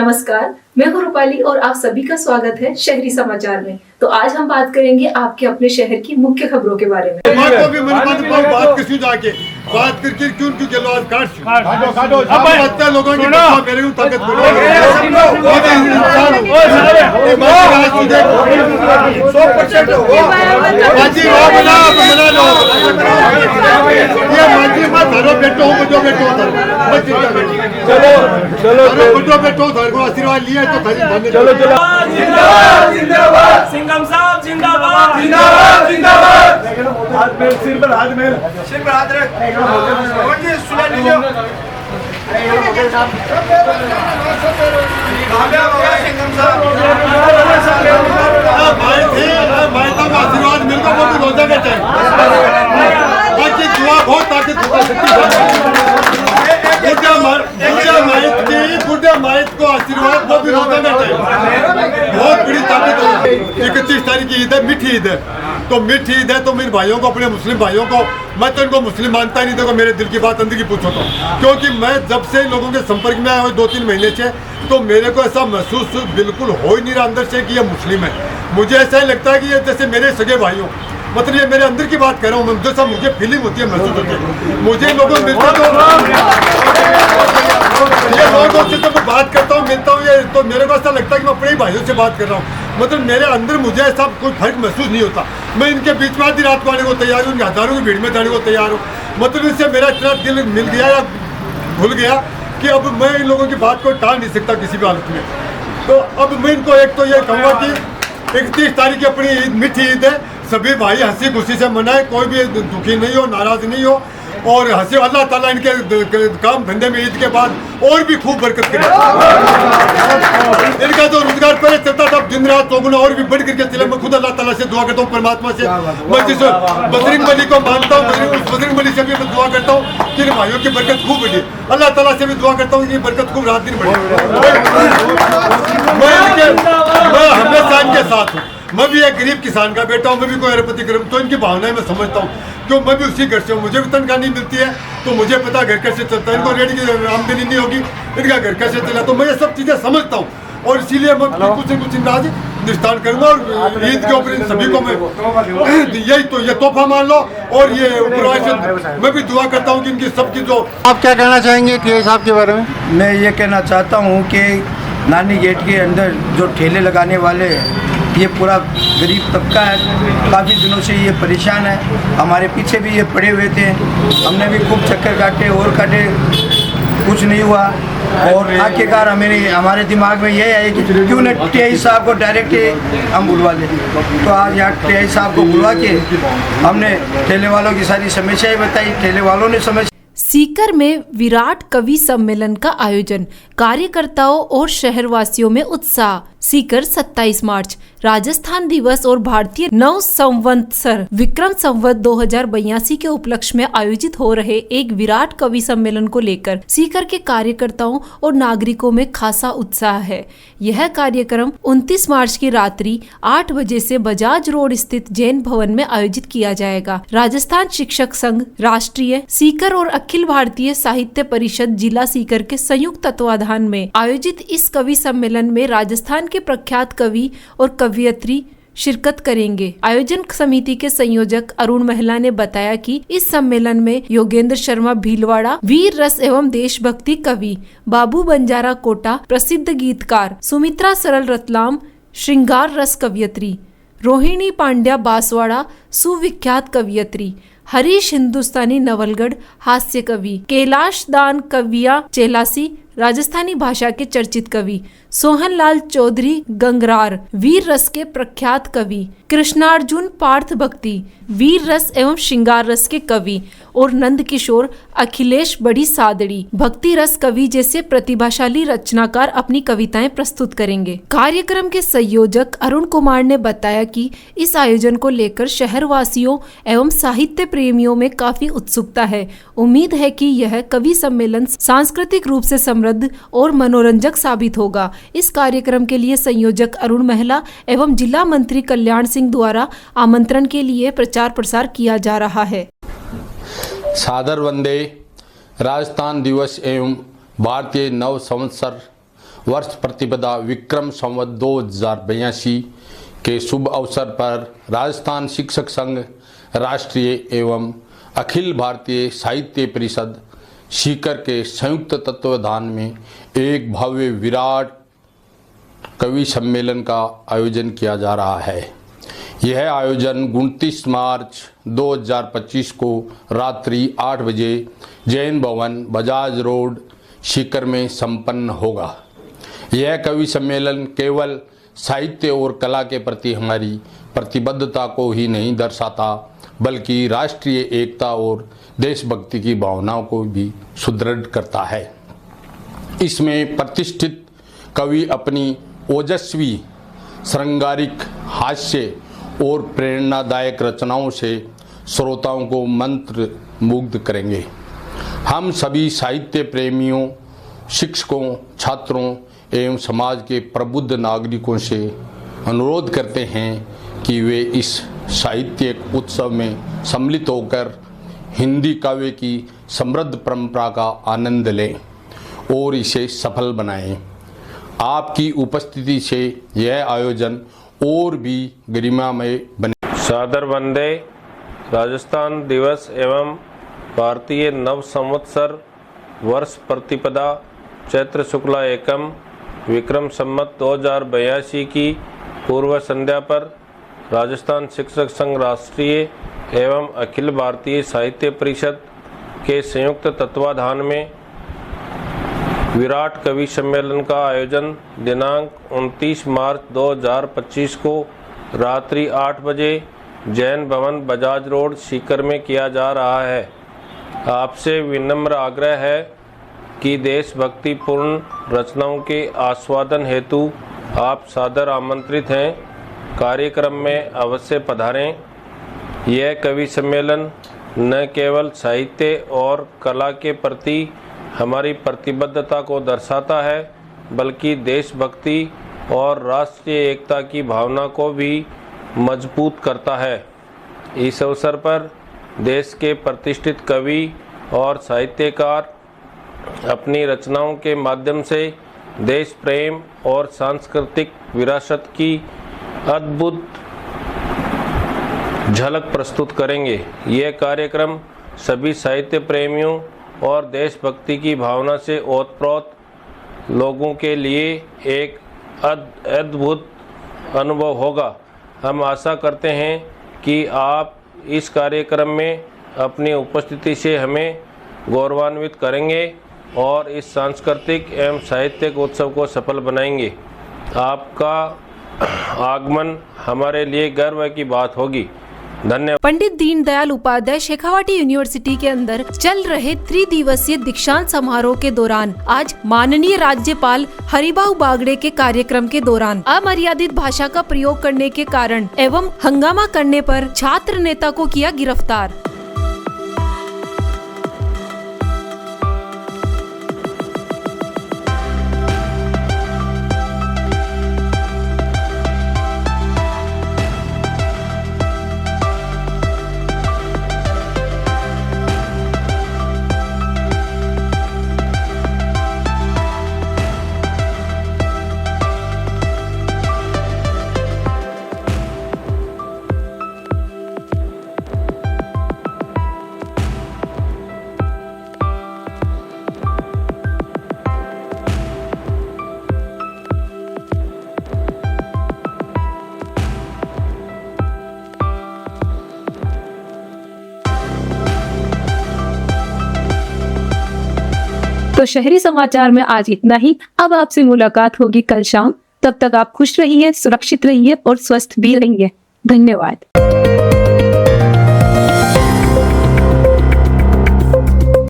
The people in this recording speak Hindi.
नमस्कार, मैं हूं रूपाली और आप सभी का स्वागत है शहरी समाचार में। तो आज हम बात करेंगे आपके अपने शहर की मुख्य खबरों के बारे में। बात किसी जाके बात करके क्यों चलो आज काटो अब लोगों की मेरे को ताकत चलो आशीर्वाद लिया तो चलो सिंघम साहब जिंदाबाद जिंदाबाद जिंदाबाद। हाथ मेल सिर पर हाथ रख सुना लीजिए। आशीर्वाद मिलकर वो भी रोजा का चाहिए दुआ बहुत ताकत बुढ़े माइक को आशीर्वाद वो भी रोजा का चाहिए बहुत बड़ी ताकत है। 31 तारीख की ईद है, मीठी ईद है। तो मीठी ईद है तो मेरे भाइयों को, अपने मुस्लिम भाइयों को, मैं तो इनको मुस्लिम मानता ही नहीं। देखो मेरे दिल की बात अंदर की पूछो तो, क्योंकि मैं जब से लोगों के संपर्क में आया हूँ 2-3 महीने से, तो मेरे को ऐसा महसूस बिल्कुल हो ही नहीं रहा अंदर से कि ये मुस्लिम है। मुझे ऐसा ही लगता है कि ये जैसे मेरे सगे भाई हो, मतलब ये मेरे अंदर की बात कर रहा हूँ, जैसा मुझे फीलिंग होती है, महसूस होती है। मुझे लोगों मिलता तो ये लोगों से तो मैं बात करता हूँ, मिलता हूँ, ये तो मेरे को ऐसा लगता है कि मैं अपने ही भाइयों से बात कर रहा हूँ। मतलब मेरे अंदर मुझे ऐसा कोई फर्क महसूस नहीं होता। मैं इनके बीच में आधी रात को आने को तैयार हूँ, हज़ारों की भीड़ में जाने को तैयार हूँ। मतलब इससे मेरा इतना दिल मिल गया या भूल गया कि अब मैं इन लोगों की बात को टाल नहीं सकता किसी भी हालत में। तो अब मैं इनको एक तो ये कहूँगा कि 31 तारीख की अपनी ईद, मीठी ईद है, सभी भाई हंसी खुशी से मनाए, कोई भी दुखी नहीं हो, नाराज नहीं हो, और हंसी अल्लाह ताला इनके काम धंधे में ईद के बाद और भी खूब बरकत करे। इनका जो रोजगार पहले चलता था दिन रात दोगुना और भी बढ़ करके चले। मैं खुद अल्लाह ताला से दुआ करता हूँ, परमात्मा से। मैं जिस बजरंग बली को मानता हूँ, बजरंग बली से भी मैं दुआ करता हूँ कि इन भाइयों की बरकत खूब बढ़ी। अल्लाह ताला से भी दुआ करता हूँ कि बरकत खूब रात दिन बढ़े। मैं हमेशा इनके साथ हूँ। मैं भी एक गरीब किसान का बेटा हूँ, मैं भी कोई अरबपति गरीब, तो इनकी भावनाएं मैं समझता हूँ, क्यों मैं भी उसी घर से हूँ। मुझे भी तनख्वाह नहीं मिलती है तो मुझे पता घर कैसे चलता है। इनको रेडी की आमदनी नहीं होगी, इनका घर कैसे चला, तो मैं ये सब चीज़ें समझता हूँ। और इसीलिए मैं कुछ न कुछ इनका आज निष्ठान करूँगा। और ईद के ऊपर इन सभी को मैं यही तो ये तोहफा मान लो, और ये मैं भी दुआ करता हूँ कि इनकी सबकी जो। आप क्या कहना चाहेंगे टीआई साहब के बारे में? मैं ये कहना चाहता हूँ कि नानी गेट के अंदर जो ठेले लगाने वाले हैं, ये पूरा गरीब तबका है, काफ़ी दिनों से ये परेशान है। हमारे पीछे भी ये पड़े हुए थे, हमने भी खूब चक्कर काटे और काटे, कुछ नहीं हुआ। और आखिरकार हमारे दिमाग में ये है कि क्यों न टीआई साहब को डायरेक्ट हम बुलवा लें। तो आज यहाँ टीआई साहब को बुलवा के हमने ठेले वालों की सारी समस्याएं बताई, ठेले वालों ने समझ। सीकर में विराट कवि सम्मेलन का आयोजन, कार्यकर्ताओं और शहरवासियों में उत्साह। सीकर 27 मार्च राजस्थान दिवस और भारतीय नव संवत्सर विक्रम संवत 2082 के उपलक्ष्य में आयोजित हो रहे एक विराट कवि सम्मेलन को लेकर सीकर के कार्यकर्ताओं और नागरिकों में खासा उत्साह है। यह कार्यक्रम 29 मार्च की रात्रि 8 बजे से बजाज रोड स्थित जैन भवन में आयोजित किया जाएगा। राजस्थान शिक्षक संघ राष्ट्रीय सीकर और अखिल भारतीय साहित्य परिषद जिला सीकर के संयुक्त तत्वाधान में आयोजित इस कवि सम्मेलन में राजस्थान के प्रख्यात कवि और कवियत्री शिरकत करेंगे। आयोजन समिति के संयोजक अरुण महिला ने बताया कि इस सम्मेलन में योगेंद्र शर्मा भीलवाड़ा, वीर रस एवं देशभक्ति कवि, बाबू बंजारा कोटा प्रसिद्ध गीतकार, सुमित्रा सरल रतलाम श्रृंगार रस कवियत्री, रोहिणी पांड्या बांसवाड़ा सुविख्यात कवियत्री, हरीश हिंदुस्तानी नवलगढ़ हास्य कवि, कैलाश दान कविया चेलासी राजस्थानी भाषा के चर्चित कवि, सोहनलाल चौधरी गंगरार वीर रस के प्रख्यात कवि, कृष्णार्जुन पार्थ भक्ति वीर रस एवं श्रृंगार रस के कवि और नंद किशोर अखिलेश बड़ी सादड़ी भक्ति रस कवि जैसे प्रतिभाशाली रचनाकार अपनी कविताएं प्रस्तुत करेंगे। कार्यक्रम के संयोजक अरुण कुमार ने बताया कि इस आयोजन को लेकर शहरवासियों एवं साहित्य प्रेमियों में काफी उत्सुकता है। उम्मीद है कि यह कवि सम्मेलन सांस्कृतिक रूप से समृद्ध और मनोरंजक साबित होगा। इस कार्यक्रम के लिए संयोजक अरुण महिला एवं जिला मंत्री कल्याण सिंह द्वारा आमंत्रण के लिए प्रचार प्रसार किया जा रहा है। सादर वंदे। राजस्थान दिवस एवं भारतीय नव संवत्सर वर्ष प्रतिपदा विक्रम संवत 2082 के शुभ अवसर पर राजस्थान शिक्षक संघ राष्ट्रीय एवं अखिल भारतीय साहित्य परिषद सीकर के संयुक्त तत्वावधान में एक भव्य विराट कवि सम्मेलन का आयोजन किया जा रहा है। यह आयोजन 29 मार्च 2025 को रात्रि 8 बजे जैन भवन बजाज रोड सीकर में संपन्न होगा। यह कवि सम्मेलन केवल साहित्य और कला के प्रति हमारी प्रतिबद्धता को ही नहीं दर्शाता, बल्कि राष्ट्रीय एकता और देशभक्ति की भावनाओं को भी सुदृढ़ करता है। इसमें प्रतिष्ठित कवि अपनी ओजस्वी श्रृंगारिक हास्य और प्रेरणादायक रचनाओं से श्रोताओं को मंत्र मुग्ध करेंगे। हम सभी साहित्य प्रेमियों, शिक्षकों, छात्रों एवं समाज के प्रबुद्ध नागरिकों से अनुरोध करते हैं कि वे इस साहित्यिक उत्सव में सम्मिलित होकर हिंदी काव्य की समृद्ध परंपरा का आनंद लें और इसे सफल बनाएं। आपकी उपस्थिति से यह आयोजन और भी गरिमामय बने। सादर वंदे। राजस्थान दिवस एवं भारतीय नव संवत्सर वर्ष प्रतिपदा चैत्र शुक्ला एकम विक्रम संवत 2082 की पूर्व संध्या पर राजस्थान शिक्षक संघ राष्ट्रीय एवं अखिल भारतीय साहित्य परिषद के संयुक्त तत्वाधान में विराट कवि सम्मेलन का आयोजन दिनांक 29 मार्च 2025 को रात्रि 8 बजे जैन भवन बजाज रोड सीकर में किया जा रहा है। आपसे विनम्र आग्रह है कि देशभक्तिपूर्ण रचनाओं के आस्वादन हेतु आप सादर आमंत्रित हैं। कार्यक्रम में अवश्य पधारें। यह कवि सम्मेलन न केवल साहित्य और कला के प्रति हमारी प्रतिबद्धता को दर्शाता है, बल्कि देशभक्ति और राष्ट्रीय एकता की भावना को भी मजबूत करता है। इस अवसर पर देश के प्रतिष्ठित कवि और साहित्यकार अपनी रचनाओं के माध्यम से देश प्रेम और सांस्कृतिक विरासत की अद्भुत झलक प्रस्तुत करेंगे। यह कार्यक्रम सभी साहित्य प्रेमियों और देशभक्ति की भावना से ओतप्रोत लोगों के लिए एक अद्भुत अनुभव होगा। हम आशा करते हैं कि आप इस कार्यक्रम में अपनी उपस्थिति से हमें गौरवान्वित करेंगे और इस सांस्कृतिक एवं साहित्यिक उत्सव को सफल बनाएंगे। आपका आगमन हमारे लिए गर्व की बात होगी। धन्यवाद। पंडित दीनदयाल उपाध्याय शेखावाटी यूनिवर्सिटी के अंदर चल रहे त्रिदिवसीय दीक्षांत समारोह के दौरान आज माननीय राज्यपाल हरिभाऊ बागड़े के कार्यक्रम के दौरान अमर्यादित भाषा का प्रयोग करने के कारण एवं हंगामा करने पर छात्र नेता को किया गिरफ्तार। तो शहरी समाचार में आज इतना ही। अब आपसे मुलाकात होगी कल शाम। तब तक आप खुश रहिए, सुरक्षित रहिए और स्वस्थ भी रहिए। धन्यवाद।